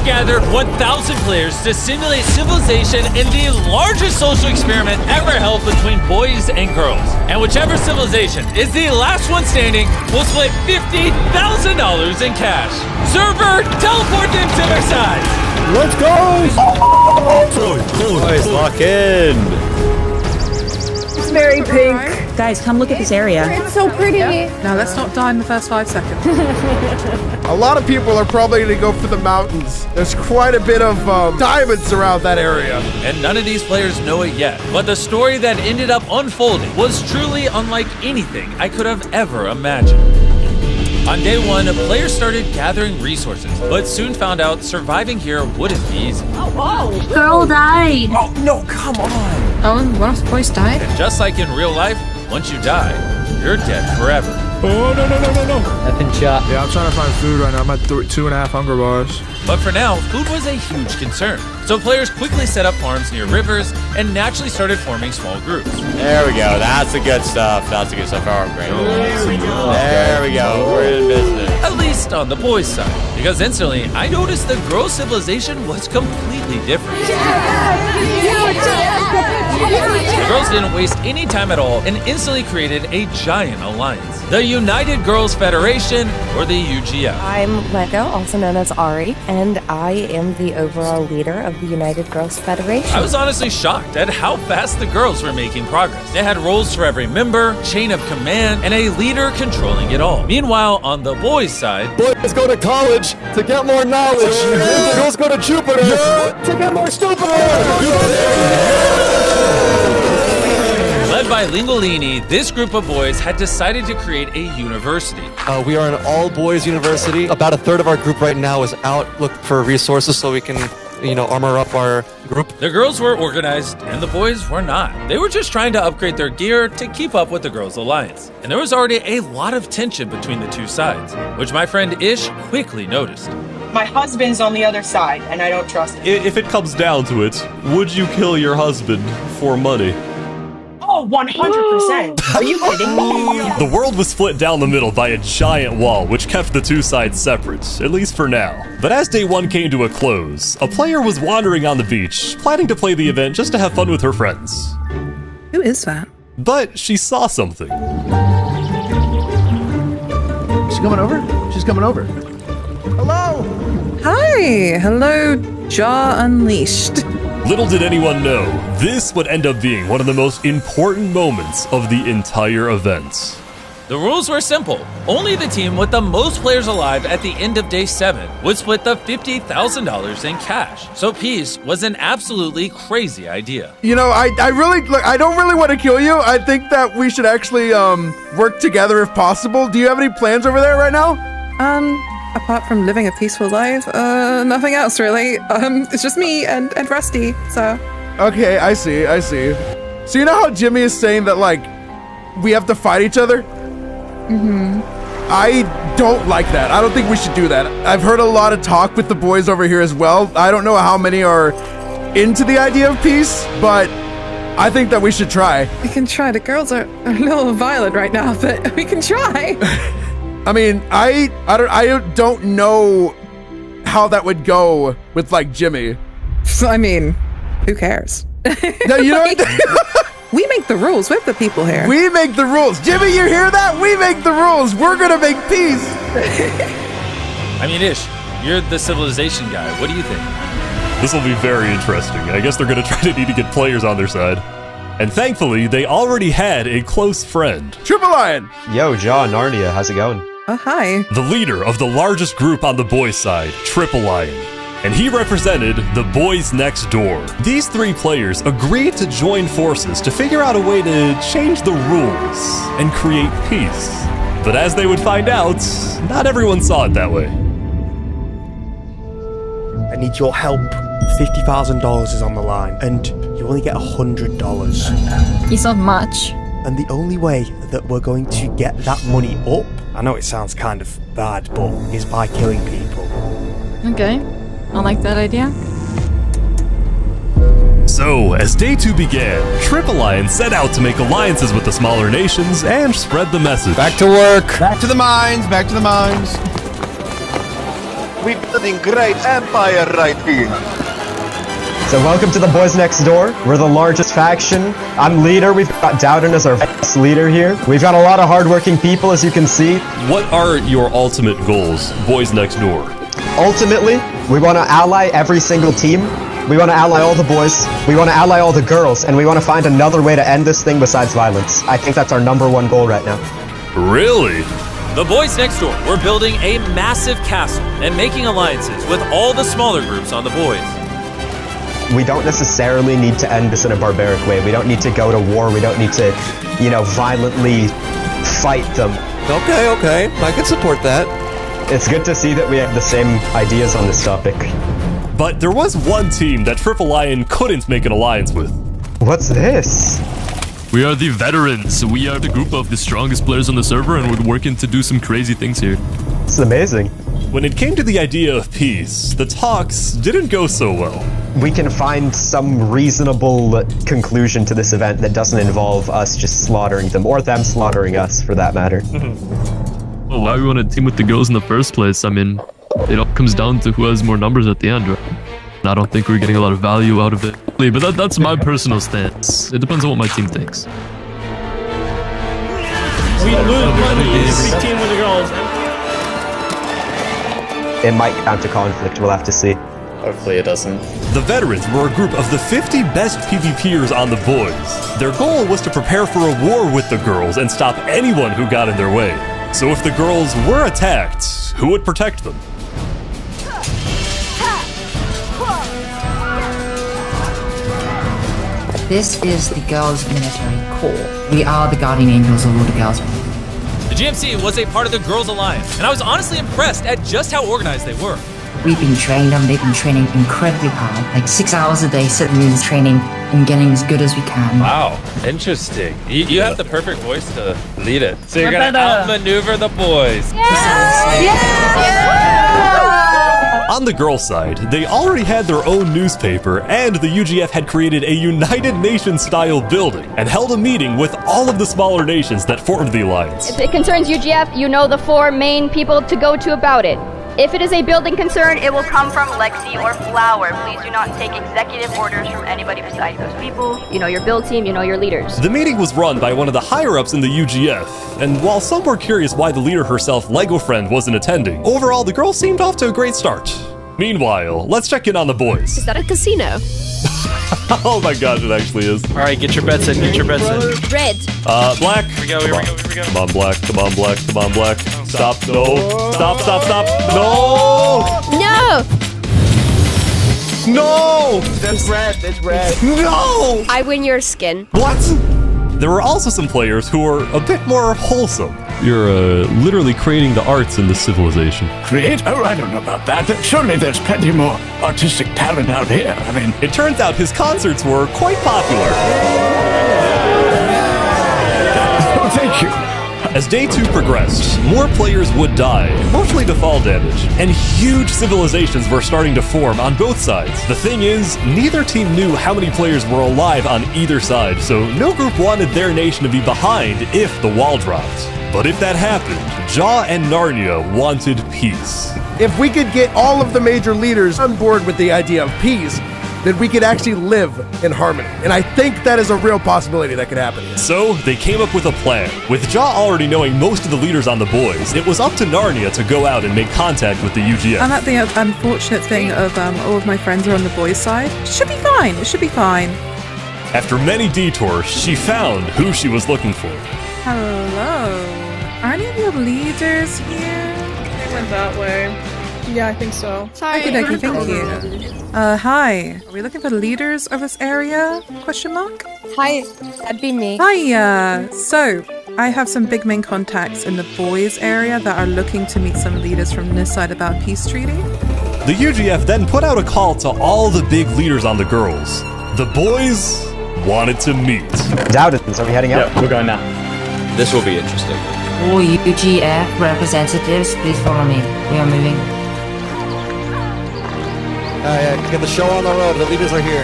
gathered 1,000 players to simulate civilization in the largest social experiment ever held between boys and girls. And whichever civilization is the last one standing will split $50,000 in cash. Server, teleport them to their sides. Let's go! Boys, lock in. It's very pink. Guys, come look at this area. It's so pretty. Now let's not die in the first 5 seconds. A lot of people are probably going to go for the mountains. There's quite a bit of diamonds around that area. And none of these players know it yet. But the story that ended up unfolding was truly unlike anything I could have ever imagined. On day 1, players started gathering resources, but soon found out surviving here wouldn't be easy. Girl died. Oh, no, come on. Oh, and one of the boys died? And just like in real life, once you die, you're dead forever. Oh, no. Nothing shot. Yeah, I'm trying to find food right now. I'm at 2.5 hunger bars. But for now, food was a huge concern. So players quickly set up farms near rivers and naturally started forming small groups. There we go. That's the good stuff. That's the good stuff. All right, great. There we go. We're in business. At least on the boys' side. Because instantly, I noticed the girls' civilization was completely different. The girls didn't waste any time at all and instantly created a giant alliance. The United Girls Federation, or the UGF. I'm Lego, also known as Ari, and I am the overall leader of the United Girls Federation. I was honestly shocked at how fast the girls were making progress. They had roles for every member, chain of command, and a leader controlling it all. Meanwhile, on the boys' side, Boys go to college to get more knowledge. Girls go to Jupiter to get more stupid. led by Lingolini, this group of boys had decided to create a university. We are an all-boys university. About a third of our group right now is out looking for resources so we can, armor up our group. The girls were organized and the boys were not. They were just trying to upgrade their gear to keep up with the Girls Alliance. And there was already a lot of tension between the two sides, which my friend Ish quickly noticed. My husband's on the other side, and I don't trust him. If it comes down to it, would you kill your husband for money? Oh, 100%. Are you kidding me? The world was split down the middle by a giant wall, which kept the two sides separate, at least for now. But as day one came to a close, a player was wandering on the beach, planning to play the event just to have fun with her friends. Who is that? But she saw something. She's coming over? She's coming over. Hello! Hi! Hello, Jaw Unleashed. Little did anyone know, this would end up being one of the most important moments of the entire event. The rules were simple. Only the team with the most players alive at the end of day 7 would split the $50,000 in cash. So peace was an absolutely crazy idea. You know, I don't really want to kill you. I think that we should actually work together if possible. Do you have any plans over there right now? Apart from living a peaceful life, nothing else really. It's just me and Rusty, so. Okay, I see. So you know how Jimmy is saying that, like, we have to fight each other? Mm-hmm. I don't like that. I don't think we should do that. I've heard a lot of talk with the boys over here as well. I don't know how many are into the idea of peace, but I think that we should try. We can try. The girls are a little violent right now, but we can try. I mean, I don't know how that would go with, like, Jimmy. I mean, who cares? No, you know we make the rules. We're the people here. We make the rules. Jimmy, you hear that? We make the rules. We're gonna make peace. I mean, Ish, you're the civilization guy. What do you think? This will be very interesting. I guess they're going to try to need to get players on their side. And thankfully, they already had a close friend. Triple Lion! Yo, Jaw, Narnia, how's it going? Oh, hi. The leader of the largest group on the boys' side, Triple Lion. And he represented the boys next door. These three players agreed to join forces to figure out a way to change the rules and create peace. But as they would find out, not everyone saw it that way. I need your help. $50,000 is on the line, and you only get $100. It's not much. And the only way that we're going to get that money up, I know it sounds kind of bad, but is by killing people. Okay, I like that idea. So, as day 2 began, Triple Lion set out to make alliances with the smaller nations and spread the message. Back to work. Back to the mines. Back to the mines. We're building great empire right here. So welcome to the Boys Next Door. We're the largest faction. I'm leader. We've got Dowden as our best leader here. We've got a lot of hardworking people, as you can see. What are your ultimate goals, Boys Next Door? Ultimately, we want to ally every single team. We want to ally all the boys. We want to ally all the girls. And we want to find another way to end this thing besides violence. I think that's our #1 goal right now. Really? The Boys Next Door, we're building a massive castle and making alliances with all the smaller groups on the Boys. We don't necessarily need to end this in a barbaric way. We don't need to go to war. We don't need to, violently fight them. Okay. I can support that. It's good to see that we have the same ideas on this topic. But there was one team that Triple Lion couldn't make an alliance with. What's this? We are the veterans. We are the group of the strongest players on the server, and we're working to do some crazy things here. It's amazing. When it came to the idea of peace, the talks didn't go so well. We can find some reasonable conclusion to this event that doesn't involve us just slaughtering them, or them slaughtering us, for that matter. Well, why we want to team with the girls in the first place? I mean, it all comes down to who has more numbers at the end, right? And I don't think we're getting a lot of value out of it. But that's my personal stance. It depends on what my team thinks. We lose money if we team with the girls. It might count to conflict, we'll have to see. Hopefully it doesn't. The veterans were a group of the 50 best PvPers on the Boys. Their goal was to prepare for a war with the girls and stop anyone who got in their way. So if the girls were attacked, who would protect them? This is the girls' military corps. We are the guardian angels of all the girls. The GMC was a part of the Girls Alliance, and I was honestly impressed at just how organized they were. We've been training them. They've been training incredibly hard, like 6 hours a day, sitting in training and getting as good as we can. Wow, interesting. You have the perfect voice to lead it. So you're going to outmaneuver the boys. On the girls' side, they already had their own newspaper, and the UGF had created a United Nations-style building and held a meeting with all of the smaller nations that formed the alliance. If it concerns UGF, you know the 4 main people to go to about it. If it is a building concern, it will come from Lexi or Flower. Please do not take executive orders from anybody besides those people. You know your build team, you know your leaders. The meeting was run by one of the higher-ups in the UGF, and while some were curious why the leader herself, Lego Friend, wasn't attending, overall the girls seemed off to a great start. Meanwhile, let's check in on the boys. Is that a casino? Oh my gosh, it actually is. All right, get your bets in, get your bets in. Red. Black. Here we go, here we go, here we go. Come on, black, come on, black, come on, black. Stop, no. Stop, stop, stop. No! No! No! That's red, that's red. No! I win your skin. What? There were also some players who were a bit more wholesome. You're literally creating the arts in this civilization. Create? Oh, I don't know about that. Surely there's plenty more artistic talent out here. I mean, it turns out his concerts were quite popular. Oh, thank you. As day 2 progressed, more players would die, mostly to fall damage, and huge civilizations were starting to form on both sides. The thing is, neither team knew how many players were alive on either side, so no group wanted their nation to be behind if the wall dropped. But if that happened, Jaw and Narnia wanted peace. If we could get all of the major leaders on board with the idea of peace, then we could actually live in harmony. And I think that is a real possibility that could happen here. So they came up with a plan. With Jaw already knowing most of the leaders on the Boys, it was up to Narnia to go out and make contact with the UGF. And that the unfortunate thing of all of my friends are on the boys' side. Should be fine. It should be fine. After many detours, she found who she was looking for. Hello. Are any of your leaders here? They went that way. Yeah, I think so. Sorry. Okay, thank you. Hi. Are we looking for leaders of this area? Question mark? Hi, that'd be me. Hi. So, I have some big main contacts in the boys area that are looking to meet some leaders from this side about peace treaty. The UGF then put out a call to all the big leaders on the girls. The boys wanted to meet. Dowden, are we heading out? Yeah, we're going now. This will be interesting. All UGF representatives, please follow me. We are moving. Get the show on the road. The leaders are here.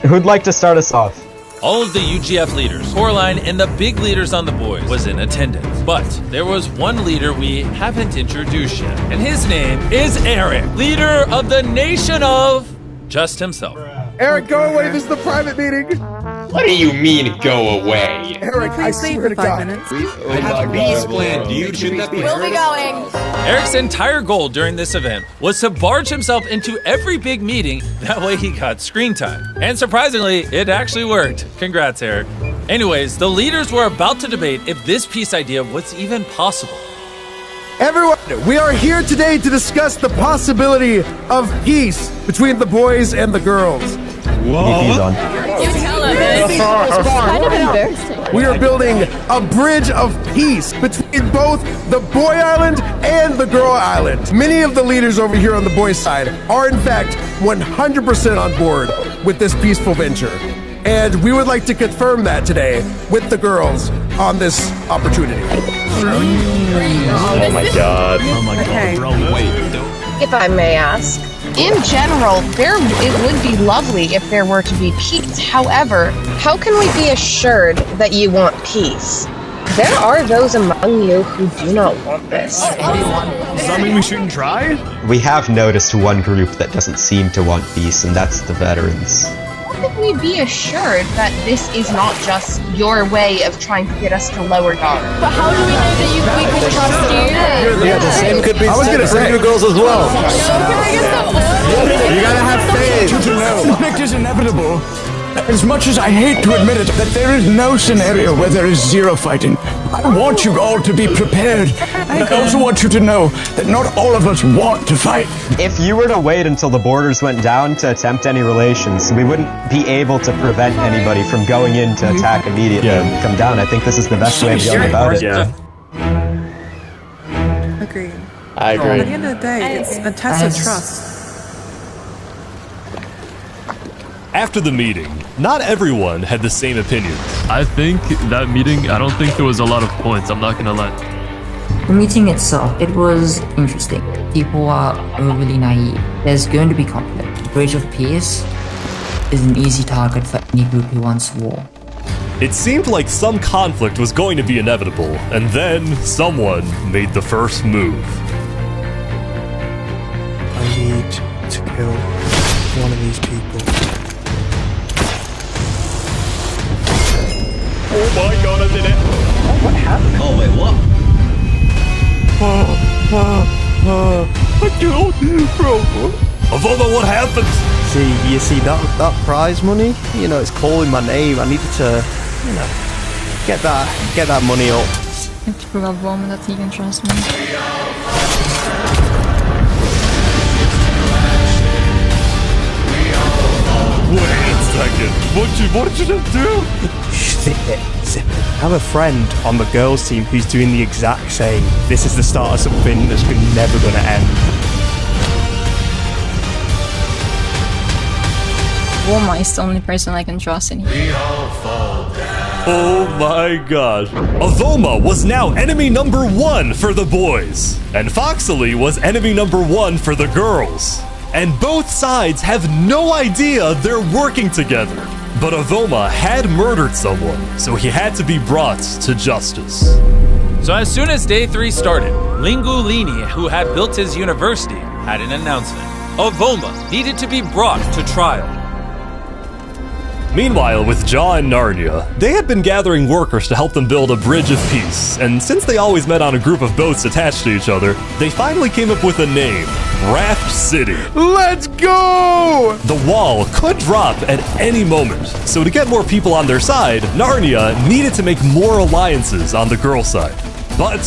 Who'd like to start us off? All of the UGF leaders, Coraline, and the big leaders on the boys was in attendance. But there was one leader we haven't introduced yet, and his name is Eric, leader of the nation of just himself. Eric, go away. This is the private meeting. What do you mean, go away? Eric, I swear to God. I have a peace plan, dude. Shouldn't that be We'll be going. Eric's entire goal during this event was to barge himself into every big meeting, that way he got screen time. And surprisingly, it actually worked. Congrats, Eric. Anyways, the leaders were about to debate if this peace idea was even possible. Everyone, we are here today to discuss the possibility of peace between the boys and the girls. Whoa. You tell him it. Kind of embarrassing. We are building a bridge of peace between both the boy island and the girl island. Many of the leaders over here on the boys' side are in fact 100% on board with this peaceful venture. And we would like to confirm that today with the girls on this opportunity. Oh my god. Oh my Okay. god, bro. Wait. If I may ask, in general, it would be lovely if there were to be peace. However, how can we be assured that you want peace? There are those among you who do not want this. Does that mean we shouldn't try? We have noticed one group that doesn't seem to want peace, and that's the veterans. How can we be assured that this is not just your way of trying to get us to lower guard? But how do we know that we can trust you? Yeah, the same could be I was gonna said for say- you girls as well. You gotta have faith. To know conflict is inevitable. As much as I hate to admit it, that there is no scenario where there is zero fighting. I want you all to be prepared. I also want you to know that not all of us want to fight. If you were to wait until the borders went down to attempt any relations, we wouldn't be able to prevent anybody from going in to attack immediately and come down. I think this is the best way of going about it. Yeah, Agreed. I At the agree. end of the day, it's a test of trust. After the meeting, not everyone had the same opinions. I think that meeting, I don't think there was a lot of points, I'm not gonna lie. The meeting itself, it was interesting. People are overly naive. There's going to be conflict. Bridge of Peace is an easy target for any group who wants war. It seemed like some conflict was going to be inevitable, and then someone made the first move. I need to kill one of these people. Oh my god, I did it! What happened? Oh, wait, what? I killed you, bro. Avoma, what happened? You see that prize money? You know, it's calling my name. I needed to, you know, get that money up. I have to prove a woman that he can trust me. Wait a second. What did you just do? Zip it. I have a friend on the girls' team who's doing the exact same. This is the start of something that's never going to end. Woma is the only person I can trust in here. Oh my gosh. Avoma was now enemy number 1 for the boys, and Foxley was enemy number 1 for the girls. And both sides have no idea they're working together. But Avoma had murdered someone, so he had to be brought to justice. So as soon as day 3 started, Lingulini, who had built his university, had an announcement. Avoma needed to be brought to trial. Meanwhile, with Jaw and Narnia, they had been gathering workers to help them build a bridge of peace, and since they always met on a group of boats attached to each other, they finally came up with a name, Raft City. Let's go! The wall could drop at any moment, so to get more people on their side, Narnia needed to make more alliances on the girl side. But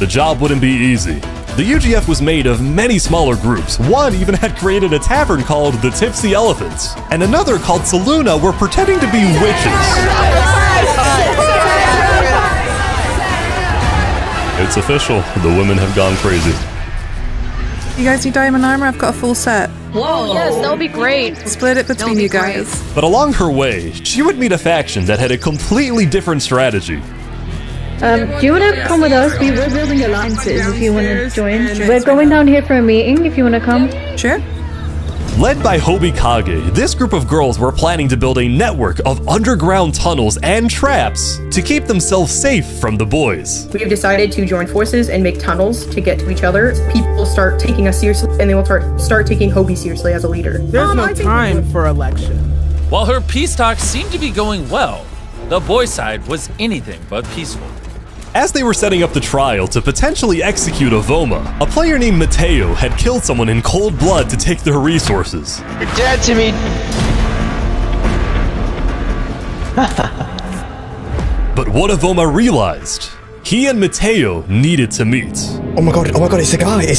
the job wouldn't be easy. The UGF was made of many smaller groups. One even had created a tavern called the Tipsy Elephants, and another called Saluna were pretending to be witches. It's official, the women have gone crazy. You guys need diamond armor? I've got a full set. Whoa, yes, that would be great. Split it between you guys. But along her way, she would meet a faction that had a completely different strategy. Do you want to come with us? We're building alliances if you want to join. We're going down here for a meeting if you want to come. Sure. Led by Hobikage, this group of girls were planning to build a network of underground tunnels and traps to keep themselves safe from the boys. We have decided to join forces and make tunnels to get to each other. People will start taking us seriously, and they will start taking Hobie seriously as a leader. There's no time for election. While her peace talks seemed to be going well, the boys' side was anything but peaceful. As they were setting up the trial to potentially execute Avoma, a player named Mateo had killed someone in cold blood to take their resources. You're dead to me. But what Avoma realized, he and Mateo needed to meet. Oh my god, it's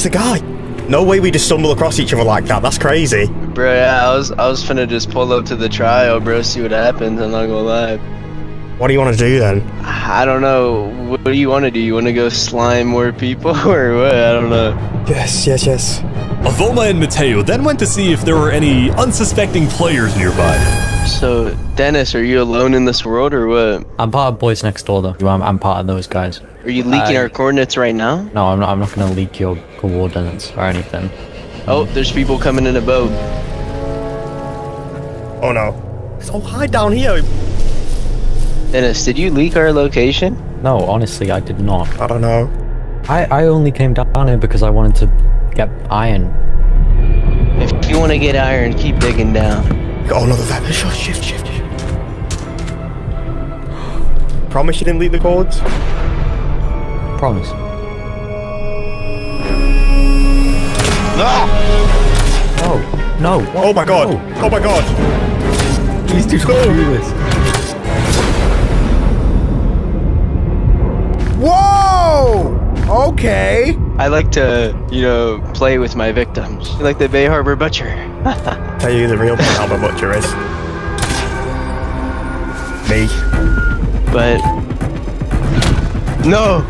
the guy. No way we just stumble across each other like that, that's crazy. Bro, yeah, I was finna just pull up to the trial, bro, see what happens, I'm not gonna lie. What do you want to do then? I don't know. What do you want to do? You want to go slime more people or what? I don't know. Yes. Avoma and Mateo then went to see if there were any unsuspecting players nearby. So, Dennis, are you alone in this world or what? I'm part of Boys Next Door though. I'm part of those guys. Are you leaking our coordinates right now? No, I'm not gonna leak your coordinates or anything. Oh, there's people coming in a boat. Oh no. So hide down here. Dennis, did you leak our location? No, honestly, I did not. I don't know. I only came down here because I wanted to get iron. If you want to get iron, keep digging down. Oh, another weapon. Shift. Promise you didn't leak the codes? Promise. No. Oh my god. Oh my god. Please do not do this. Whoa! Okay. I like to, play with my victims. Like the Bay Harbor Butcher. Tell you who the real Bay Harbor Butcher is. Me. But... No!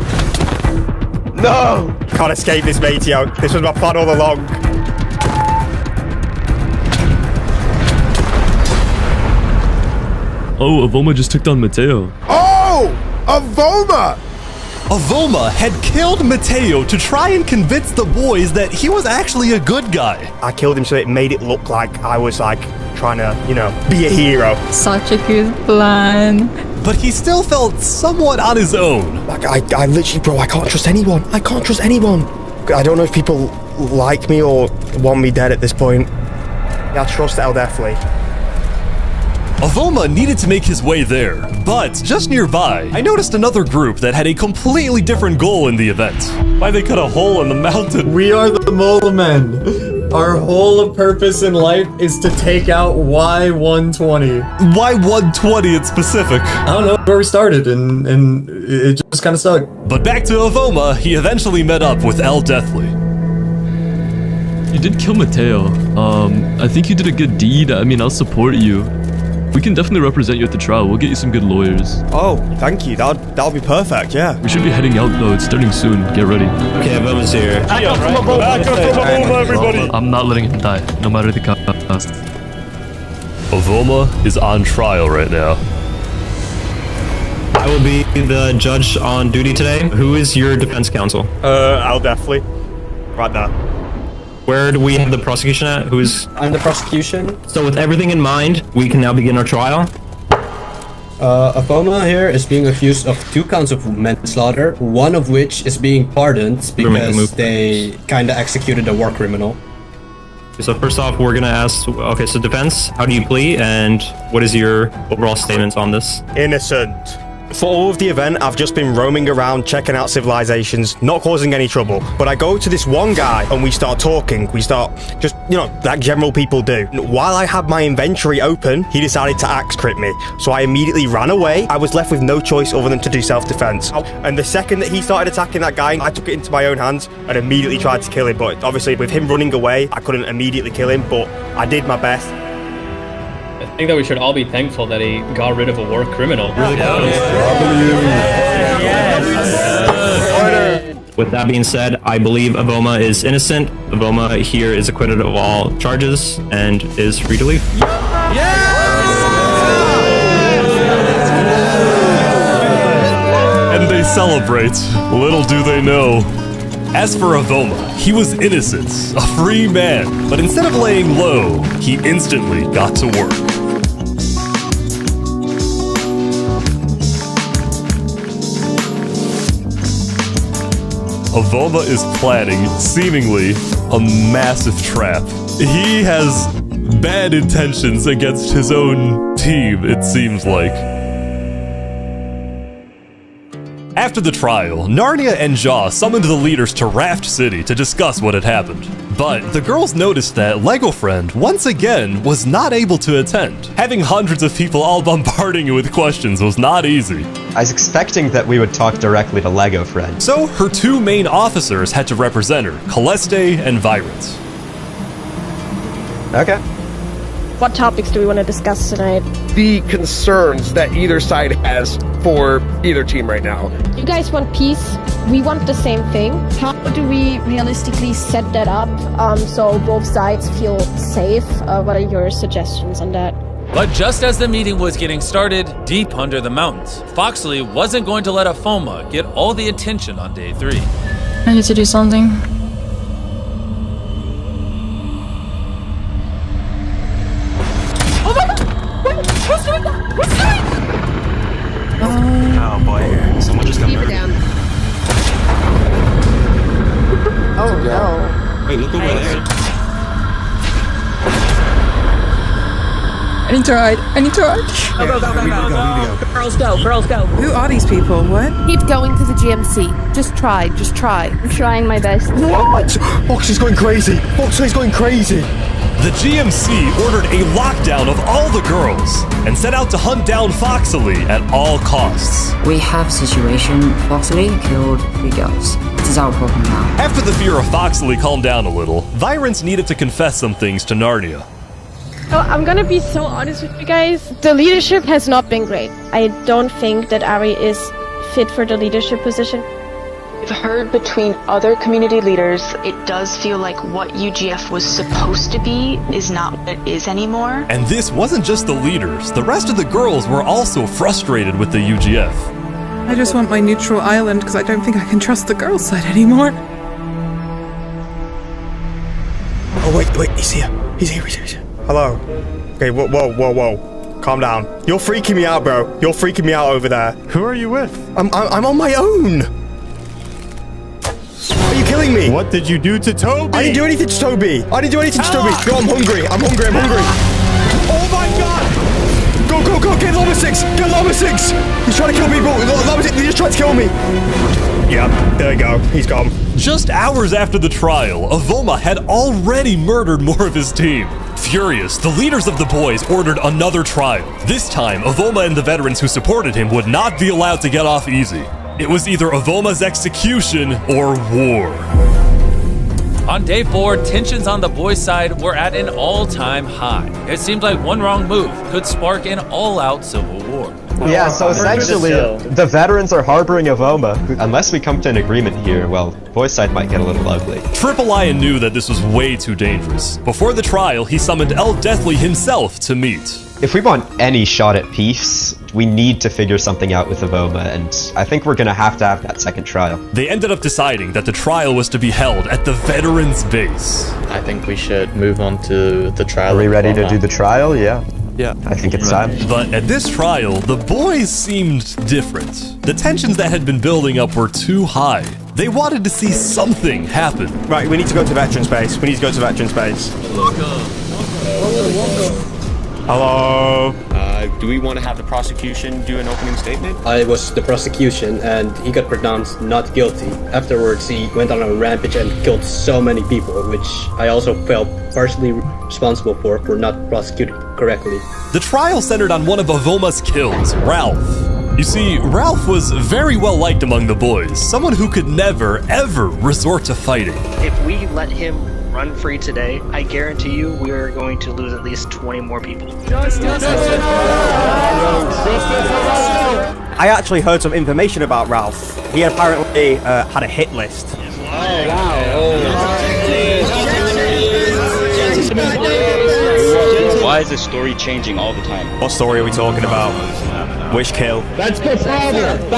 Can't escape this, matey. This was my plan all along. Oh, Avoma just took down Mateo. Oh! Avoma! Avoma had killed Mateo to try and convince the boys that he was actually a good guy. I killed him so it made it look like I was trying to, be a hero. Such a good plan. But he still felt somewhat on his own. I literally, bro, I can't trust anyone. I don't know if people like me or want me dead at this point. Yeah, I trust El definitely. Avoma needed to make his way there, but just nearby, I noticed another group that had a completely different goal in the event. Why they cut a hole in the mountain? We are the Mola Men. Our whole purpose in life is to take out Y120. Why 120 in specific? I don't know where we started, and it just kind of stuck. But back to Avoma, he eventually met up with El Deathly. You did kill Mateo. I think you did a good deed. I mean, I'll support you. We can definitely represent you at the trial. We'll get you some good lawyers. Oh, thank you. That'll be perfect, yeah. We should be heading out though. It's starting soon. Get ready. Okay, Avoma's here. Back up from Avoma, everybody! I'm not letting him die, no matter the cost. Avoma is on trial right now. I will be the judge on duty today. Who is your defense counsel? I'll definitely. Right there. Where do we have the prosecution at? I'm the prosecution. So with everything in mind, we can now begin our trial. Avoma here is being accused of 2 counts of manslaughter, one of which is being pardoned because they kinda executed a war criminal. So first off, we're gonna ask, okay, so defense, how do you plead and what is your overall statements on this? Innocent. For all of the event, I've just been roaming around, checking out civilizations, not causing any trouble. But I go to this one guy and we start talking. We start just, like general people do. While I had my inventory open, he decided to axe crit me. So I immediately ran away. I was left with no choice other than to do self-defense. And the second that he started attacking that guy, I took it into my own hands and immediately tried to kill him. But obviously with him running away, I couldn't immediately kill him, but I did my best. I think that we should all be thankful that he got rid of a war criminal. With that being said, I believe Avoma is innocent. Avoma here is acquitted of all charges and is free to leave. And they celebrate. Little do they know, As for Avoma, he was innocent, a free man, but instead of laying low, he instantly got to work. Avoma is planning, seemingly, a massive trap. He has bad intentions against his own team, it seems like. After the trial, Narnia and Jaw summoned the leaders to Raft City to discuss what had happened. But the girls noticed that Lego Friend, once again, was not able to attend. Having hundreds of people all bombarding you with questions was not easy. I was expecting that we would talk directly to Lego Friend. So her two main officers had to represent her, Celeste and Virant. Okay. What topics do we want to discuss tonight? The concerns that either side has for either team right now. You guys want peace. We want the same thing. How do we realistically set that up so both sides feel safe? What are your suggestions on that? But just as the meeting was getting started, deep under the mountains, Foxley wasn't going to let Afoma get all the attention on day 3. I need to do something. Oh my god! Who's doing that? Who's doing that? Oh boy, someone just got Keep it down. Oh no. Wait, look over there. I need to ride. I need to ride. Go. Girls go. Girls go. Who are these people? What? Keep going to the GMC. Just try. Just try. I'm trying my best. What? Foxley's going crazy. Foxley's going crazy. The GMC ordered a lockdown of all the girls and set out to hunt down Foxley at all costs. We have a situation. Foxley killed 3 girls. This is our problem now. After the fear of Foxley calmed down a little, Virant needed to confess some things to Narnia. Oh, I'm gonna be so honest with you guys. The leadership has not been great. I don't think that Ari is fit for the leadership position. We've heard between other community leaders, it does feel like what UGF was supposed to be is not what it is anymore. And this wasn't just the leaders. The rest of the girls were also frustrated with the UGF. I just want my neutral island because I don't think I can trust the girls' side anymore. Oh wait, he's here. He's here. Hello. Okay, whoa. Calm down. You're freaking me out, bro. You're freaking me out over there. Who are you with? I'm on my own. Are you killing me? What did you do to Toby? I didn't do anything to Toby. Yo, I'm hungry. I'm hungry. Oh my god! Go, get Llama 6! Get Llama 6! He's trying to kill me, bro. Llama 6, he just tried to kill me. Yep, there you go. He's gone. Just hours after the trial, Avoma had already murdered more of his team. Furious, the leaders of the boys ordered another trial. This time, Avoma and the veterans who supported him would not be allowed to get off easy. It was either Avoma's execution or war. On day 4, tensions on the boys' side were at an all-time high. It seemed like one wrong move could spark an all-out civil war. Yeah, so essentially, the veterans are harboring Avoma. Unless we come to an agreement here, well, boys' side might get a little ugly. Triple Lion knew that this was way too dangerous. Before the trial, he summoned El Deathly himself to meet. If we want any shot at peace, we need to figure something out with Avoma, and I think we're gonna have to have that second trial. They ended up deciding that the trial was to be held at the veterans' base. I think we should move on to the trial. Are we ready to do the trial? Yeah. Yeah. I think it's time. But at this trial, the boys seemed different. The tensions that had been building up were too high. They wanted to see something happen. Right, we need to go to veteran space. Welcome. Hello. Do we want to have the prosecution do an opening statement? I was the prosecution and he got pronounced not guilty. Afterwards, he went on a rampage and killed so many people, which I also felt partially responsible for not prosecuting correctly. The trial centered on one of Avoma's kills, Ralph. You see, Ralph was very well liked among the boys, someone who could never, ever resort to fighting. If we let him run free today, I guarantee you we are going to lose at least 20 more people. I actually heard some information about Ralph. He apparently had a hit list. Why is the story changing all the time? What story are we talking about? Which kill? That's the problem.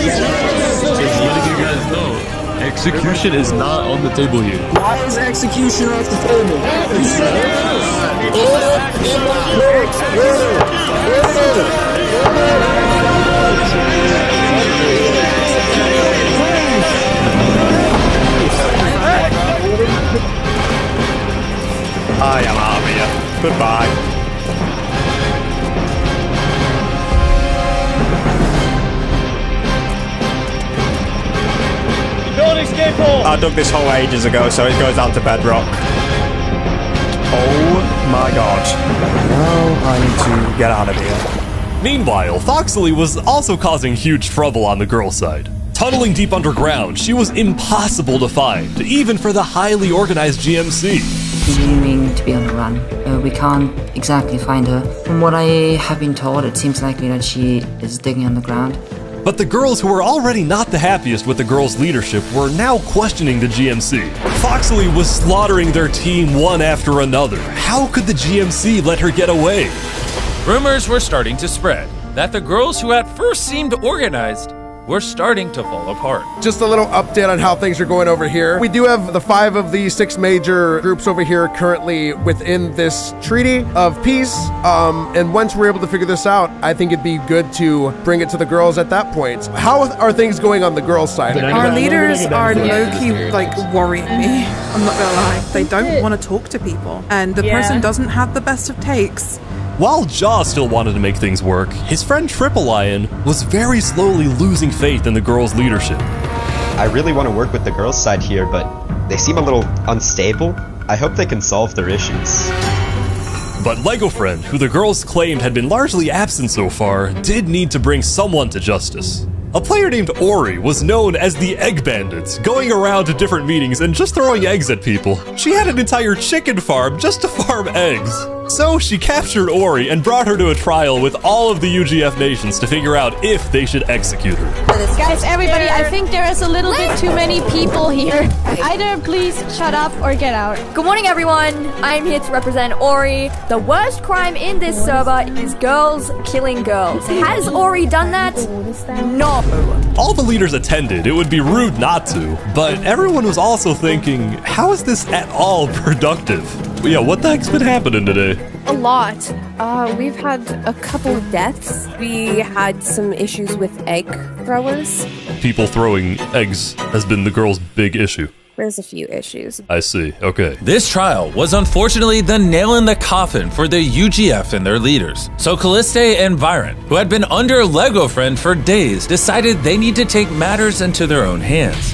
letting you guys know, execution is not on the table here. Why is execution off the table? I am out of here. Goodbye. I dug this hole ages ago, so it goes down to bedrock. Oh my god. Now I need to get out of here. Meanwhile, Foxley was also causing huge trouble on the girls' side. Tunneling deep underground, she was impossible to find, even for the highly organized GMC. Continuing to be on the run. We can't exactly find her. From what I have been told, it seems likely that she is digging underground. But the girls who were already not the happiest with the girls' leadership were now questioning the GMC. Foxley was slaughtering their team one after another. How could the GMC let her get away? Rumors were starting to spread that the girls who at first seemed organized were starting to fall apart. Just a little update on how things are going over here. We do have the 5 of the 6 major groups over here currently within this treaty of peace. And once we're able to figure this out, I think it'd be good to bring it to the girls at that point. How are things going on the girls' side? Our leaders are low-key, like, worrying me. I'm not gonna lie. They don't want to talk to people. And the person doesn't have the best of takes. While Jaw still wanted to make things work, his friend Triple Lion was very slowly losing faith in the girls' leadership. I really want to work with the girls' side here, but they seem a little unstable. I hope they can solve their issues. But Lego Friend, who the girls claimed had been largely absent so far, did need to bring someone to justice. A player named Ori was known as the Egg Bandits, going around to different meetings and just throwing eggs at people. She had an entire chicken farm just to farm eggs. So she captured Ori and brought her to a trial with all of the UGF nations to figure out if they should execute her. Guys, everybody, I think there is a little bit too many people here. Either please shut up or get out. Good morning, everyone. I'm here to represent Ori. The worst crime in this server is girls killing girls. Has Ori done that? No. All the leaders attended. It would be rude not to, but everyone was also thinking, how is this at all productive? Yeah, what the heck's been happening today? A lot. We've had a couple of deaths. We had some issues with egg throwers. People throwing eggs has been the girls' big issue. There's a few issues. I see, okay. This trial was unfortunately the nail in the coffin for the UGF and their leaders. So Calliste and Byron, who had been under Lego Friend for days, decided they need to take matters into their own hands.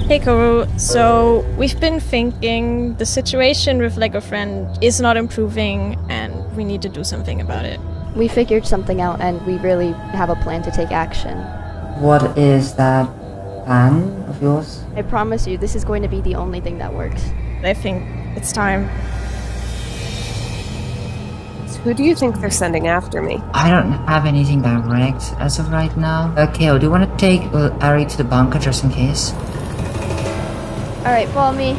Hey Karu, so we've been thinking the situation with Lego Friend is not improving and we need to do something about it. We figured something out and we really have a plan to take action. What is that plan of yours? I promise you, this is going to be the only thing that works. I think it's time. So who do you think they're sending after me? I don't have anything direct as of right now. Kale, do you want to take Ari to the bunker just in case? Alright, follow me.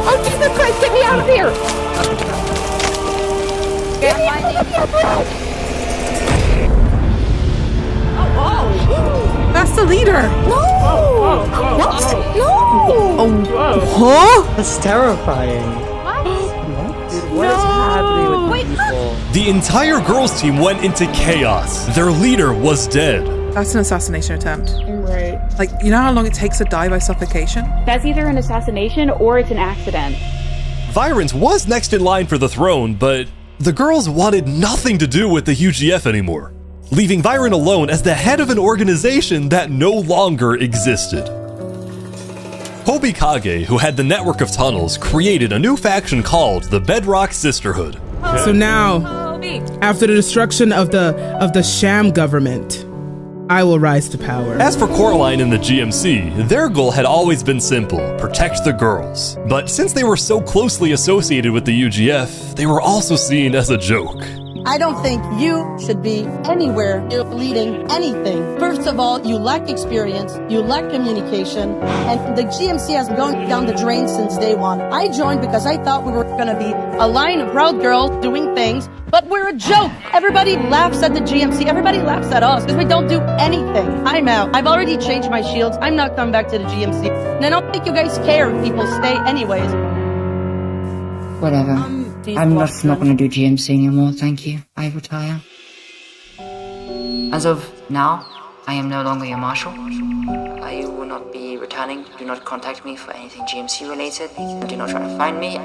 Oh, Jesus Christ, get me out of here! Get me out of here, bro! Oh! That's the leader! No! What? No! Oh, huh? That's terrifying. What? What is happening with people? The entire girls' team went into chaos. Their leader was dead. That's an assassination attempt. Right. Like, you know how long it takes to die by suffocation? That's either an assassination or it's an accident. Virens was next in line for the throne, but the girls wanted nothing to do with the UGF anymore, leaving Viren alone as the head of an organization that no longer existed. Hobikage, who had the network of tunnels, created a new faction called the Bedrock Sisterhood. So now, after the destruction of the sham government, I will rise to power. As for Coraline and the GMC, their goal had always been simple: protect the girls. But since they were so closely associated with the UGF, they were also seen as a joke. I don't think you should be anywhere leading anything. First of all, you lack experience, you lack communication, and the GMC has gone down the drain since day one. I joined because I thought we were going to be a line of proud girls doing things, but we're a joke. Everybody laughs at the GMC. Everybody laughs at us because we don't do anything. I'm out. I've already changed my shields. I'm not coming back to the GMC. And I don't think you guys care if people stay anyways. Whatever. I'm not going to do GMC anymore, thank you. I retire. As of now, I am no longer your marshal. I will not be returning. Do not contact me for anything GMC related. Do not try to find me.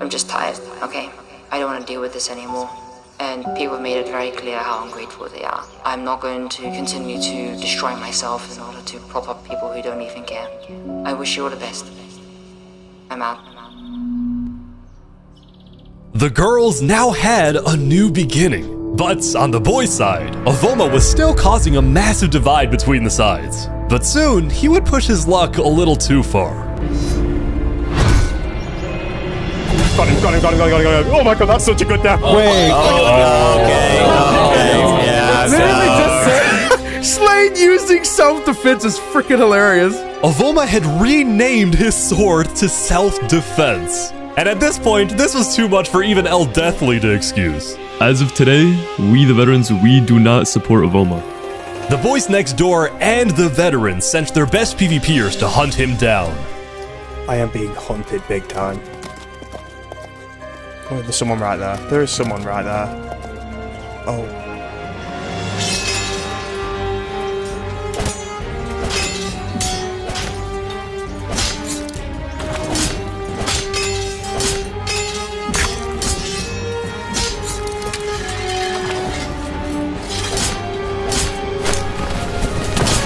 I'm just tired, okay? I don't want to deal with this anymore. And people have made it very clear how ungrateful they are. I'm not going to continue to destroy myself in order to prop up people who don't even care. I wish you all the best. I'm out. The girls now had a new beginning, but on the boys' side, Avoma was still causing a massive divide between the sides. But soon, he would push his luck a little too far. Got him. Oh my god, that's such a good death. Wait. Yeah. Slade using self-defense is freaking hilarious. Avoma had renamed his sword to self-defense. And at this point, this was too much for even El Deathly to excuse. As of today, we the veterans, we do not support Avoma. The boys next door and the veterans sent their best PvPers to hunt him down. I am being hunted big time. Oh, there's someone right there. There is someone right there. Oh.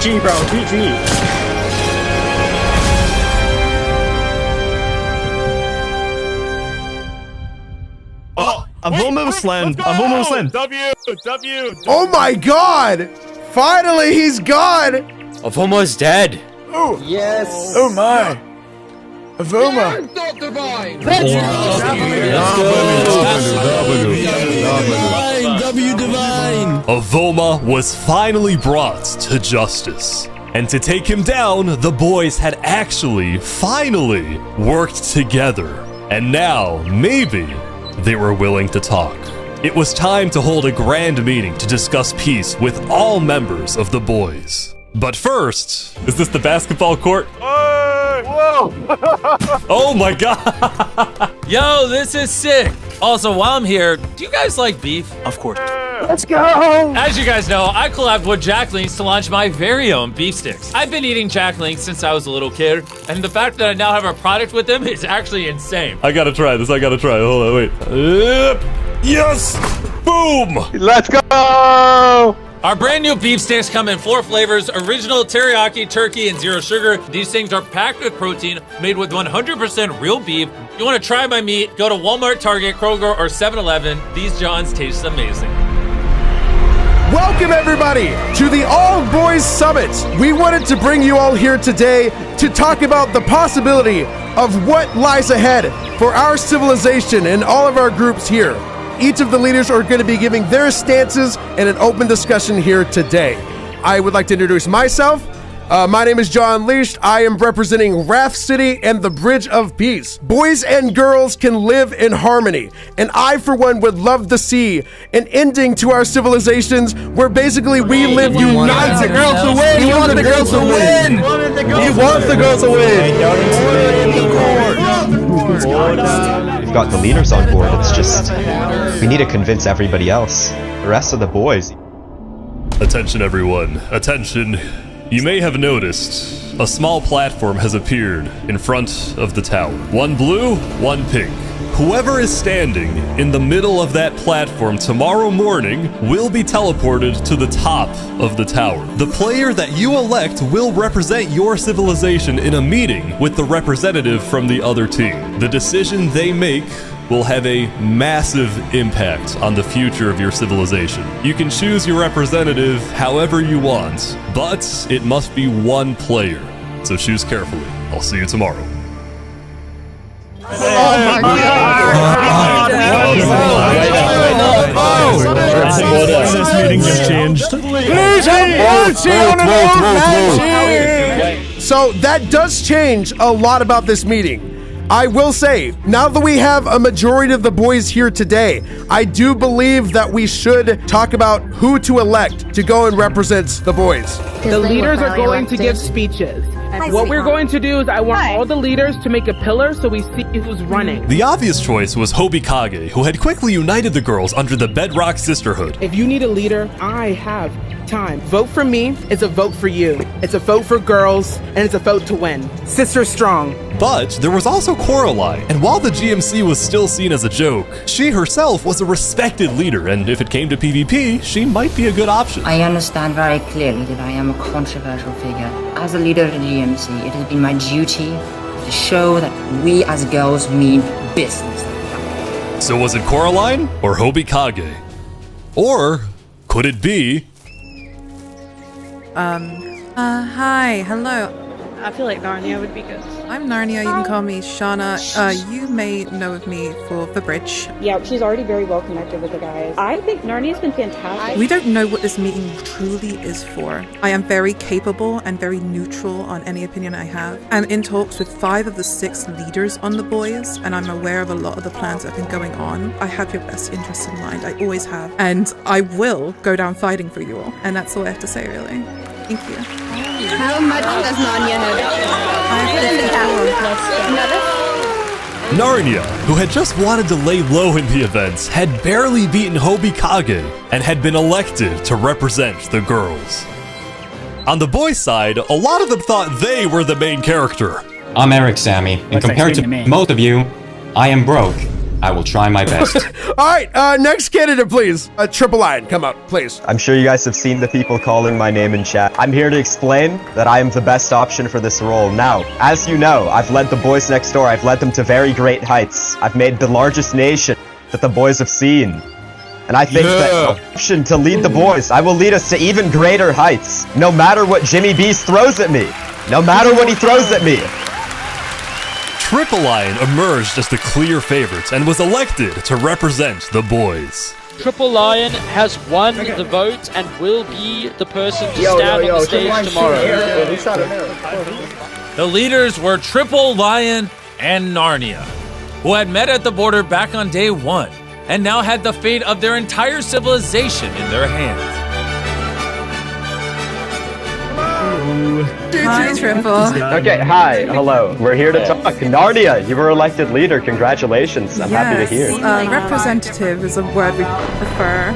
GG, bro. GG. Avoma was slammed. Avoma was slammed. W. Oh my god! Finally, he's gone! Avoma's dead. Oh. Yes. Oh my. Avoma. Divine. Avoma was finally brought to justice. And to take him down, the boys had actually, finally, worked together. And now, maybe, they were willing to talk. It was time to hold a grand meeting to discuss peace with all members of the boys. But first, is this the basketball court? Whoa! Oh my god! Yo, this is sick. Also, while I'm here, do you guys like beef? Of course. Let's go! As you guys know, I collabed with Jack Links to launch my very own beef sticks. I've been eating Jack Links since I was a little kid, and the fact that I now have a product with them is actually insane. I gotta try this, Hold on, wait. Yes! Boom! Let's go! Our brand new beef sticks come in 4 flavors: original, teriyaki, turkey, and zero sugar. These things are packed with protein, made with 100% real beef. If you want to try my meat, go to Walmart, Target, Kroger, or 7-Eleven. These Johns taste amazing. Welcome everybody to the All Boys Summit. We wanted to bring you all here today to talk about the possibility of what lies ahead for our civilization and all of our groups here. Each of the leaders are going to be giving their stances in an open discussion here today. I would like to introduce myself. My name is John Leash. I am representing Wrath City and the Bridge of Peace. Boys and girls can live in harmony, and I, for one, would love to see an ending to our civilizations where basically we live united. He wants the girls to win. He wants the girls to win. He wants the girls to win. We've got the leaders on board, it's just, we need to convince everybody else. The rest of the boys. Attention everyone, attention. You may have noticed a small platform has appeared in front of the tower. One blue, one pink. Whoever is standing in the middle of that platform tomorrow morning will be teleported to the top of the tower. The player that you elect will represent your civilization in a meeting with the representative from the other team. The decision they make will have a massive impact on the future of your civilization. You can choose your representative however you want, but it must be one player. So choose carefully. I'll see you tomorrow. Oh my god! This meeting just changed. Please have mercy on an old man here. So that does change a lot about this meeting. I will say, now that we have a majority of the boys here today, I do believe that we should talk about who to elect to go and represent the boys. The leaders are going to give speeches. And what we're going to do is I want all the leaders to make a pillar so we see who's running. The obvious choice was Hobikage, who had quickly united the girls under the Bedrock Sisterhood. If you need a leader, I have time. Vote for me is a vote for you. It's a vote for girls, and it's a vote to win. Sister strong. But there was also Coraline, and while the GMC was still seen as a joke, she herself was a respected leader, and if it came to PvP, she might be a good option. I understand very clearly that I am a controversial figure. As a leader of the GMC, it has been my duty to show that we as girls mean business. So was it Coraline or Hobikage? Or could it be... Hi, hello. I feel like Narnia would be good. I'm Narnia, you can call me Shauna. You may know of me for the bridge. Yeah, she's already very well connected with the guys. I think Narnia's been fantastic. We don't know what this meeting truly is for. I am very capable and very neutral on any opinion I have. I'm in talks with 5 of the 6 leaders on the boys, and I'm aware of a lot of the plans that have been going on. I have your best interests in mind, I always have. And I will go down fighting for you all. And that's all I have to say, really. Thank you. How much does Narnia know? Narnia, who had just wanted to lay low in the events, had barely beaten Hobikage and had been elected to represent the girls. On the boys' side, a lot of them thought they were the main character. I'm Eric Sammy, and compared to most of you, I am broke. I will try my best. All right, next candidate, please. Triple Lion, come out, please. I'm sure you guys have seen the people calling my name in chat. I'm here to explain that I am the best option for this role. Now, as you know, I've led the boys next door. I've led them to very great heights. I've made the largest nation that the boys have seen. And I think that option to lead the boys, I will lead us to even greater heights. No matter what Jimmy Beast throws at me. No matter what he throws at me. Triple Lion emerged as the clear favorite and was elected to represent the boys. Triple Lion has won the vote and will be the person to stand on the stage tomorrow. The leaders were Triple Lion and Narnia, who had met at the border back on day 1 and now had the fate of their entire civilization in their hands. Hi, Triple. Okay, hi, hello. We're here to talk. Narnia, you were elected leader. Congratulations. I'm happy to hear. Representative is a word we prefer.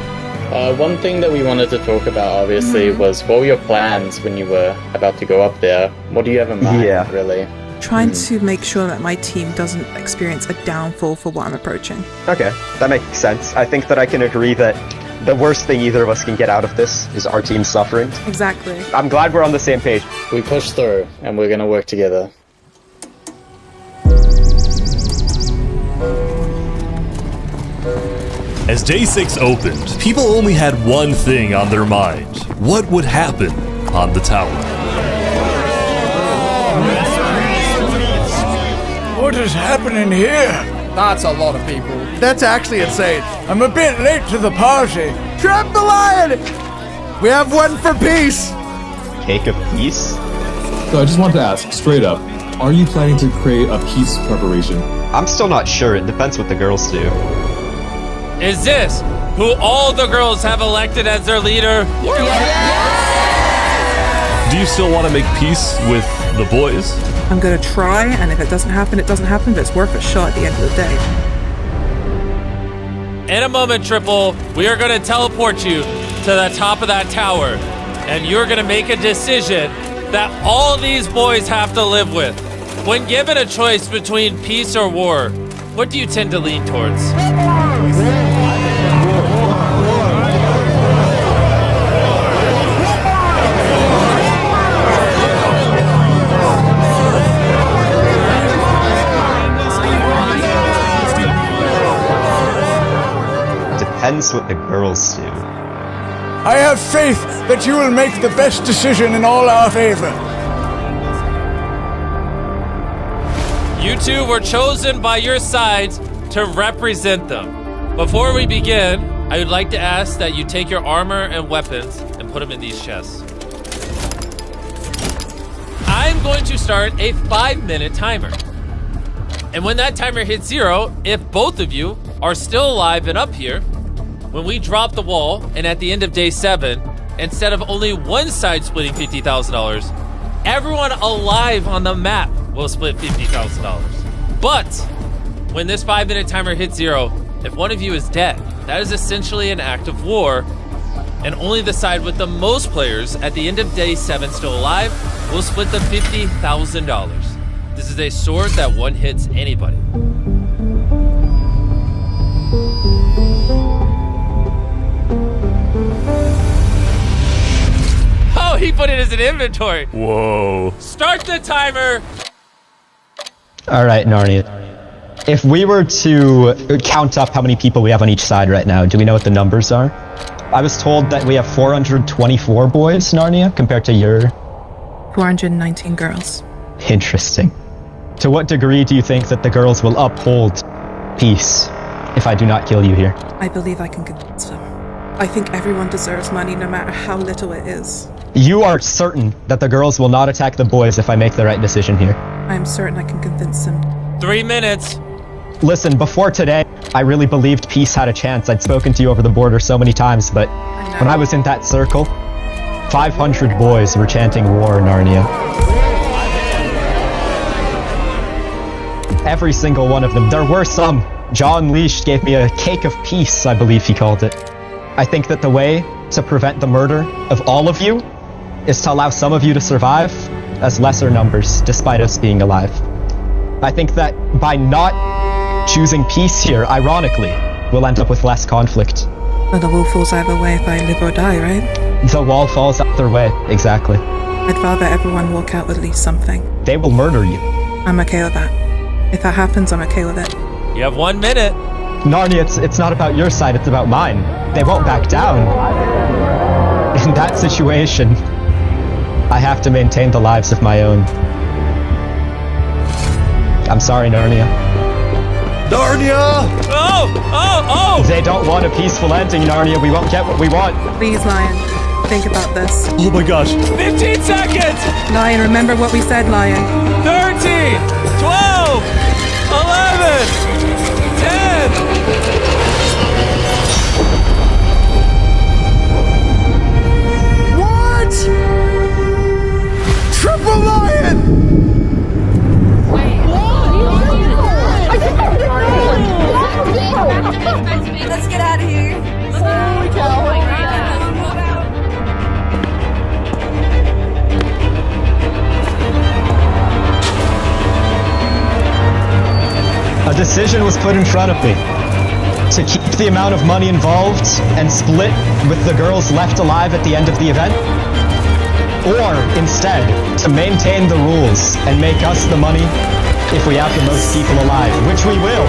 One thing that we wanted to talk about, obviously, was what were your plans when you were about to go up there? What do you have in mind, really? Trying to make sure that my team doesn't experience a downfall for what I'm approaching. Okay, that makes sense. I think that I can agree that the worst thing either of us can get out of this is our team suffering. Exactly. I'm glad we're on the same page. We push through, and we're gonna work together. As Day 6 opened, people only had one thing on their mind. What would happen on the tower? What is happening here? That's a lot of people. That's actually insane. I'm a bit late to the party. Trap the lion! We have one for peace. Cake of peace? So I just want to ask, straight up, are you planning to create a peace preparation? I'm still not sure. It depends what the girls do. Is this who all the girls have elected as their leader? Do you still want to make peace with the boys? I'm gonna try, and if it doesn't happen, it doesn't happen, but it's worth a shot at the end of the day. In a moment, Triple, we are going to teleport you to the top of that tower, and you're going to make a decision that all these boys have to live with. When given a choice between peace or war, what do you tend to lean towards? Depends what the girls do. I have faith that you will make the best decision in all our favor. You two were chosen by your sides to represent them. Before we begin, I would like to ask that you take your armor and weapons and put them in these chests. I'm going to start a 5-minute timer. And when that timer hits 0, if both of you are still alive and up here, when we drop the wall and at the end of day 7, instead of only one side splitting $50,000, everyone alive on the map will split $50,000. But when this 5-minute timer hits 0, if one of you is dead, that is essentially an act of war, and only the side with the most players at the end of day 7 still alive will split the $50,000. This is a sword that one hits anybody. Oh, he put it as an inventory. Whoa. Start the timer. All right, Narnia. If we were to count up how many people we have on each side right now, do we know what the numbers are? I was told that we have 424 boys, Narnia, compared to your... 419 girls. Interesting. To what degree do you think that the girls will uphold peace if I do not kill you here? I believe I can convince them. I think everyone deserves money no matter how little it is. You are certain that the girls will not attack the boys if I make the right decision here? I am certain I can convince them. 3 minutes. Listen, before today, I really believed peace had a chance. I'd spoken to you over the border so many times, but when I was in that circle, 500 boys were chanting war, Narnia. Every single one of them. There were some. John Leash gave me a cake of peace, I believe he called it. I think that the way to prevent the murder of all of you is to allow some of you to survive as lesser numbers, despite us being alive. I think that by not choosing peace here, ironically, we'll end up with less conflict. Well, the wall falls either way if I live or die, right? The wall falls either way, exactly. I'd rather everyone walk out with at least something. They will murder you. I'm okay with that. If that happens, I'm okay with it. You have 1 minute. Narnia, it's not about your side, it's about mine. They won't back down. In that situation, I have to maintain the lives of my own. I'm sorry, Narnia. Narnia! Oh! They don't want a peaceful ending, Narnia. We won't get what we want. Please, Lion. Think about this. Oh my gosh. 15 seconds! Lion, remember what we said, Lion. 13, 12, 11, 10. What? Triple Lion! Let's get out of here. Holy cow. A decision was put in front of me to keep the amount of money involved and split with the girls left alive at the end of the event, or instead to maintain the rules and make us the money if we have the most people alive, which we will.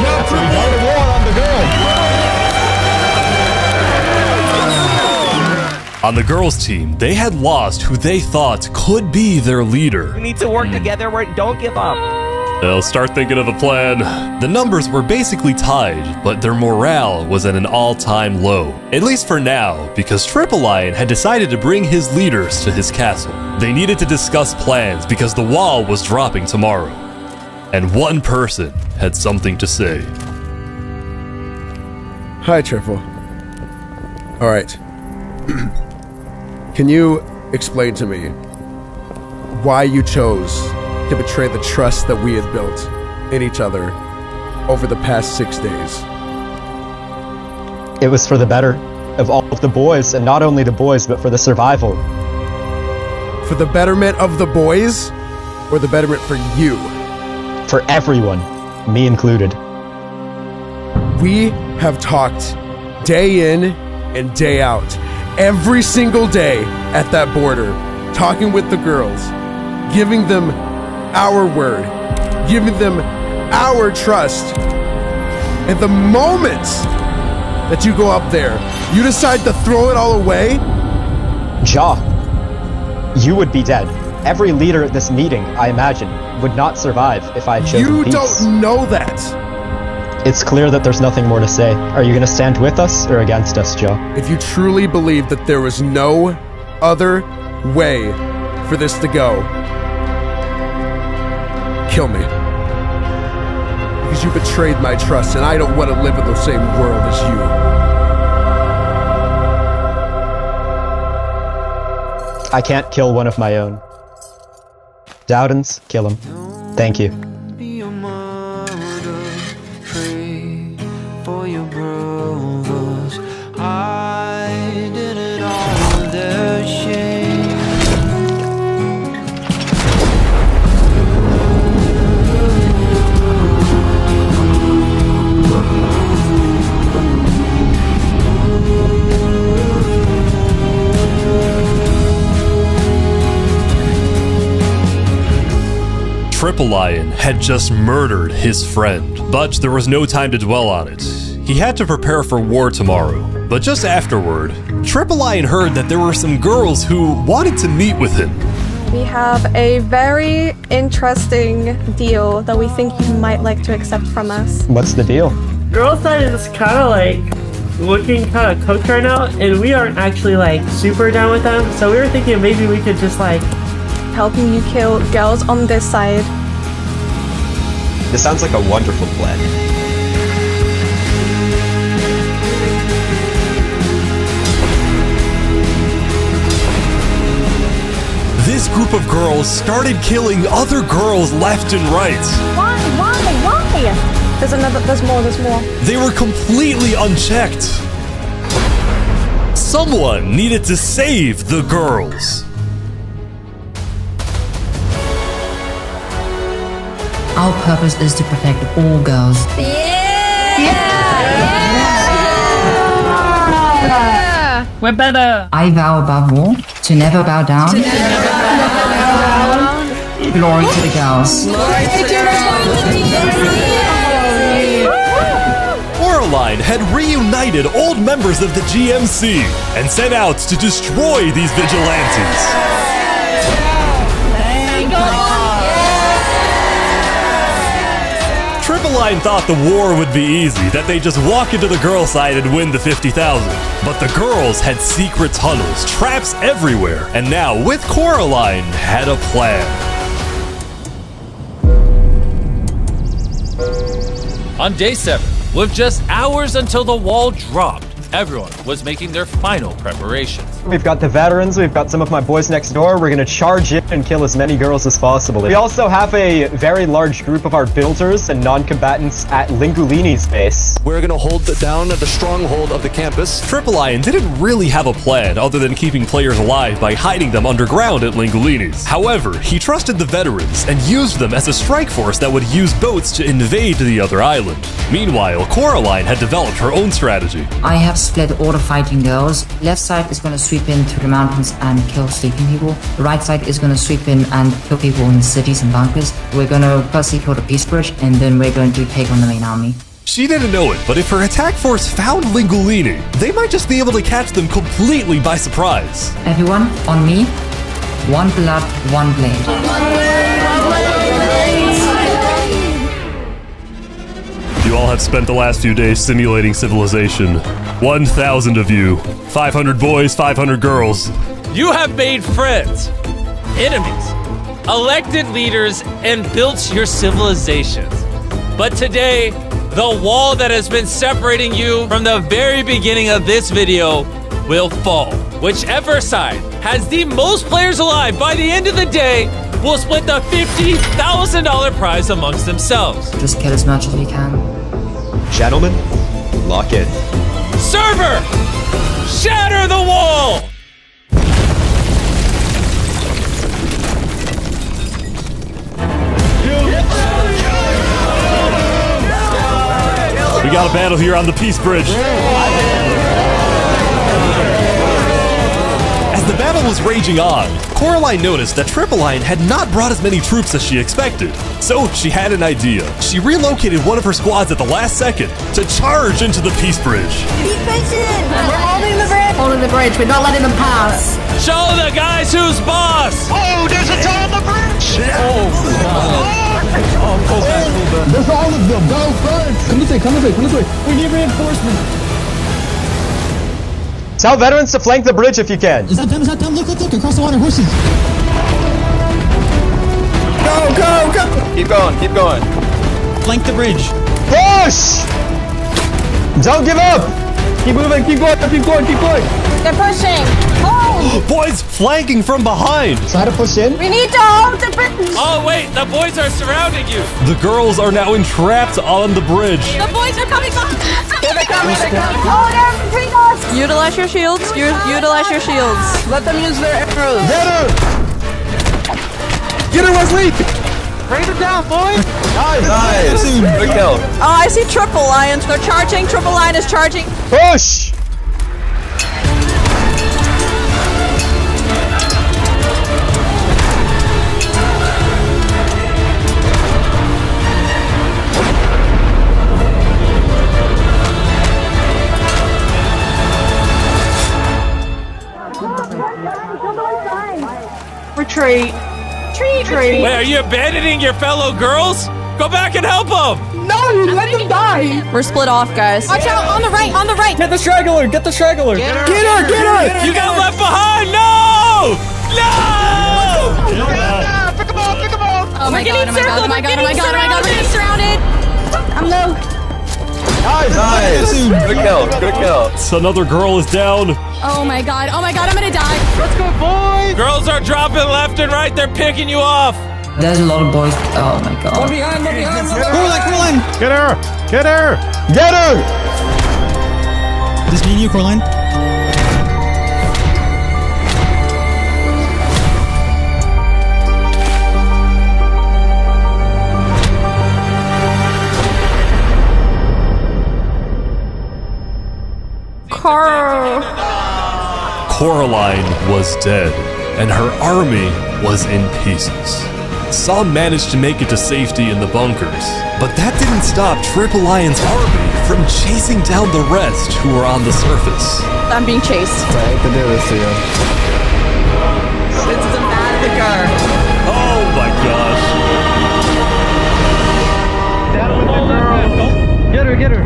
After we go to war on the girls. On the girls' team, they had lost who they thought could be their leader. We need to work together. Don't give up. They'll start thinking of a plan. The numbers were basically tied, but their morale was at an all-time low. At least for now, because Triple Lion had decided to bring his leaders to his castle. They needed to discuss plans because the wall was dropping tomorrow. And one person had something to say. Hi, Triple. Alright. Can you explain to me why you chose to betray the trust that we had built in each other over the past 6 days? It was for the better of all of the boys, and not only the boys, but for the survival. For the betterment of the boys, or the betterment for you? For everyone, me included. We have talked day in and day out, every single day at that border, talking with the girls, giving them our word, giving them our trust. And the moment that you go up there, you decide to throw it all away? Ja, you would be dead. Every leader at this meeting, I imagine, would not survive if I had chosen peace. You don't know that. It's clear that there's nothing more to say. Are you gonna stand with us or against us, Joe? If you truly believe that there was no other way for this to go, kill me. Because you betrayed my trust, and I don't want to live in the same world as you. I can't kill one of my own. Dowdens, kill him. Thank you. For your brothers, I did it all with their shame. Triple Lion had just murdered his friend, but there was no time to dwell on it. He had to prepare for war tomorrow, but just afterward, Triple Lion heard that there were some girls who wanted to meet with him. We have a very interesting deal that we think you might like to accept from us. What's the deal? Girl side is kind of like looking kind of cooked right now, and we aren't actually like super down with them, so we were thinking maybe we could just like helping you kill girls on this side. This sounds like a wonderful plan. This group of girls started killing other girls left and right. Why? There's more. They were completely unchecked. Someone needed to save the girls. Our purpose is to protect all girls. Yeah! We're better. I vow above all to never bow down. Glory to the girls. Coraline had reunited old members of the GMC and set out to destroy these vigilantes. Triple Lion thought the war would be easy, that they'd just walk into the girl side and win the 50,000. But the girls had secret tunnels, traps everywhere, and now, with Coraline, had a plan. On day 7, with just hours until the wall dropped, everyone was making their final preparations. We've got the veterans, we've got some of my boys next door. We're gonna charge in and kill as many girls as possible. We also have a very large group of our builders and non-combatants at Lingulini's base. We're gonna hold down the stronghold of the campus. Triple Lion didn't really have a plan other than keeping players alive by hiding them underground at Lingulini's. However, he trusted the veterans and used them as a strike force that would use boats to invade the other island. Meanwhile, Coraline had developed her own strategy. I have split all the fighting girls. Left side is gonna sweep in through the mountains and kill sleeping people. The right side is gonna sweep in and kill people in cities and bunkers. We're gonna firstly kill the peace bridge, and then we're going to take on the main army. She didn't know it, but if her attack force found Lingulini, they might just be able to catch them completely by surprise. Everyone, on me. One blood, one blade. You all have spent the last few days simulating civilization. 1,000 of you. 500 boys, 500 girls. You have made friends, enemies, elected leaders, and built your civilizations. But today, the wall that has been separating you from the very beginning of this video will fall. Whichever side has the most players alive by the end of the day will split the $50,000 prize amongst themselves. Just kill as much as we can. Gentlemen, lock in. Server, shatter the wall! We got a battle here on the Peace Bridge. As the battle was raging on, Coraline noticed that Triple Lion had not brought as many troops as she expected. So she had an idea. She relocated one of her squads at the last second to charge into the Peace Bridge. Be patient! We're holding the bridge! Holding the bridge, we're not letting them pass. Show the guys who's boss! Oh, there's a toe on the bridge! Oh, Oh, pull back. There's all of them. Go first. Come this way. Come this way. Come this way. We need reinforcements. Tell veterans to flank the bridge if you can. Is that them? Is that them? Look, look, look. Across the water. Horses. Go, go, go. Keep going. Keep going. Flank the bridge. Push! Don't give up! Keep moving. Keep going. Keep going. Keep going. They're pushing. Hold! Boys flanking from behind. Try to push in. We need to hold the bridge. Oh wait, the boys are surrounding you. The girls are now entrapped on the bridge. The boys are coming back. They're coming. They're coming. Hold them between us. Utilize your shields. Utilize your shields. Let them use their arrows. Get her! Get her, Wesley! Raise it down, boys. Nice. Good kill. Oh, I see Triple Lions. They're charging. Triple Lion is charging. Push! Retreat. Retreat. Wait, are you abandoning your fellow girls? Go back and help them. No, you let them die. We're split off, guys. Watch out on the right. On the right. Get the straggler. Get the straggler. Get her. Get her. Get her. You got left behind. No! No! Pick them up. Pick them up. Oh my god. Oh my god. Oh my god. Oh my god. Oh my god. We're getting surrounded. I'm low. Nice. Good kill. Good kill. So another girl is down. Oh my god. Oh my god. I'm gonna die. Let's go, boys. Girls are dropping left and right. They're picking you off. There's a lot of boys. Oh my god. One behind. One behind. Coraline. Get her! Get her! Get her! This mean you, Coraline? Coraline was dead, and her army was in pieces. Some managed to make it to safety in the bunkers, but that didn't stop Triple Lion's army from chasing down the rest who were on the surface. I'm being chased. I hate to do this to you. This is a massacre. Oh my gosh. Get her. Get her.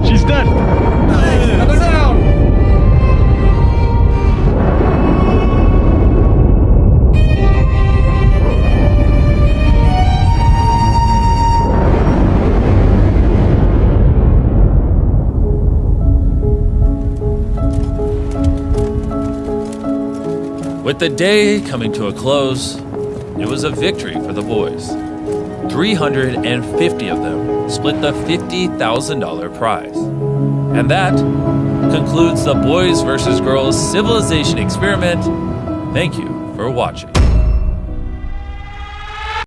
She's dead. Another down. With the day coming to a close, it was a victory for the boys. 350 of them split the $50,000 prize. And that concludes the Boys vs. Girls Civilization Experiment. Thank you for watching.